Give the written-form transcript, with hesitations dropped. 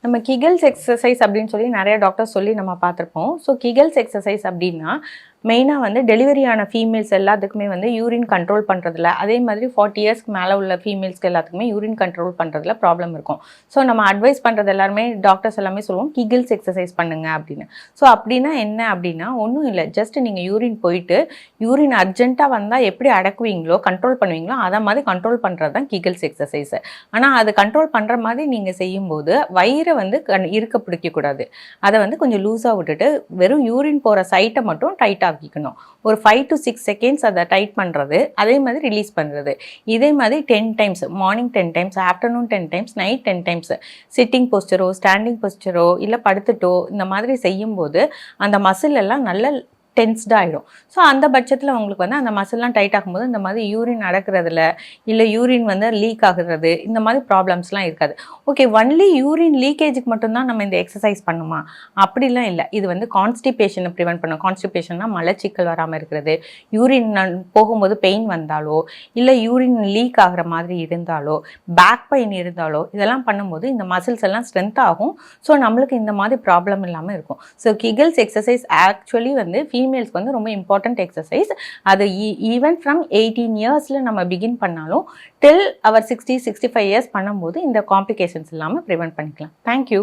நம்ம கிகல்ஸ் எக்ஸசைஸ் அப்படின்னு சொல்லி நிறைய டாக்டர்ஸ் சொல்லி நம்ம பார்த்துருப்போம். ஸோ கிகல்ஸ் எக்ஸசைஸ் அப்படின்னா மெயினாக வந்து டெலிவரியான ஃபீமேல்ஸ் எல்லாத்துக்குமே வந்து யூரின் கண்ட்ரோல் பண்ணுறதுல, அதே மாதிரி 40 இயர்ஸ்க்கு மேலே உள்ள ஃபீமேல்ஸ்க்கு எல்லாத்துக்குமே யூரின் கண்ட்ரோல் பண்ணுறதுல ப்ராப்ளம் இருக்கும். ஸோ நம்ம அட்வைஸ் பண்ணுறது எல்லாருமே டாக்டர்ஸ் எல்லாமே சொல்லுவோம் கிகல்ஸ் எக்ஸசைஸ் பண்ணுங்க அப்படின்னு. ஸோ அப்படின்னா என்ன அப்படின்னா ஒன்றும் இல்லை, ஜஸ்ட் நீங்கள் யூரின் போயிட்டு யூரின் அர்ஜென்ட்டாக வந்தால் எப்படி அடக்குவீங்களோ கண்ட்ரோல் பண்ணுவீங்களோ அதை மாதிரி கண்ட்ரோல் பண்ணுறது தான் கிகல்ஸ் எக்ஸசைஸ். ஆனால் அது கண்ட்ரோல் பண்ணுற மாதிரி நீங்கள் செய்யும்போது வயிறை வந்து இருக்க பிடிக்கக்கூடாது. அதை வந்து கொஞ்சம் லூஸாக விட்டுட்டு வெறும் யூரின் போகிற சைட்டை மட்டும் டைட்டாக ஆக்கிக்கணும். ஒரு 5 to 6 செகண்ட்ஸ் அதை டைட் பண்ணுறது, அதே மாதிரி ரிலீஸ் பண்ணுறது. இதே மாதிரி 10 times, morning 10 times, afternoon 10 times, night 10 times. Sitting போஸ்டரோ ஸ்டாண்டிங் போஸ்டரோ இல்லை படுத்துட்டோ இந்த மாதிரி செய்யும்போது அந்த மசில் எல்லாம் நல்ல டென்ஸ்டாக ஆகிடும். ஸோ அந்த பட்சத்தில் உங்களுக்கு வந்து அந்த மசில்லாம் டைட் ஆகும்போது இந்த மாதிரி யூரின் நடக்கிறதுல இல்லை யூரின் வந்து லீக் ஆகுறது இந்த மாதிரி ப்ராப்ளம்ஸ்லாம் இருக்காது. ஓகே, ஒன்லி யூரின் லீக்கேஜுக்கு மட்டும்தான் நம்ம இந்த எக்ஸசைஸ் பண்ணுமா? அப்படிலாம் இல்லை. இது வந்து கான்ஸ்டிபேஷனை ப்ரிவென்ட் பண்ணும். கான்ஸ்டிபேஷன்னா மலச்சிக்கல் வராமல் இருக்கிறது, யூரின் போகும்போது பெயின் வந்தாலோ இல்லை யூரின் லீக் ஆகிற மாதிரி இருந்தாலோ பேக் பெயின் இருந்தாலோ இதெல்லாம் பண்ணும்போது இந்த மசில்ஸ் எல்லாம் ஸ்ட்ரென்த் ஆகும். ஸோ நம்மளுக்கு இந்த மாதிரி ப்ராப்ளம் இல்லாமல் இருக்கும். ஸோ கிகல்ஸ் எக்ஸசைஸ் ஆக்சுவலி வந்து ஃபீமேல்ஸ்க்கு வந்து ரொம்ப இம்பார்ட்டன்ட் எக்ஸசைஸ். அது ஈவன் ஃப்ரம் 18 இயர்ஸில் நம்ம பிகின் பண்ணாலும் டில் அவர் 60-65 இயர்ஸ் பண்ணும்போது இந்த காம்ப்ளிகேஷன்ஸ் இல்லாமல் ப்ரிவென்ட் பண்ணிக்கலாம். தேங்க்யூ.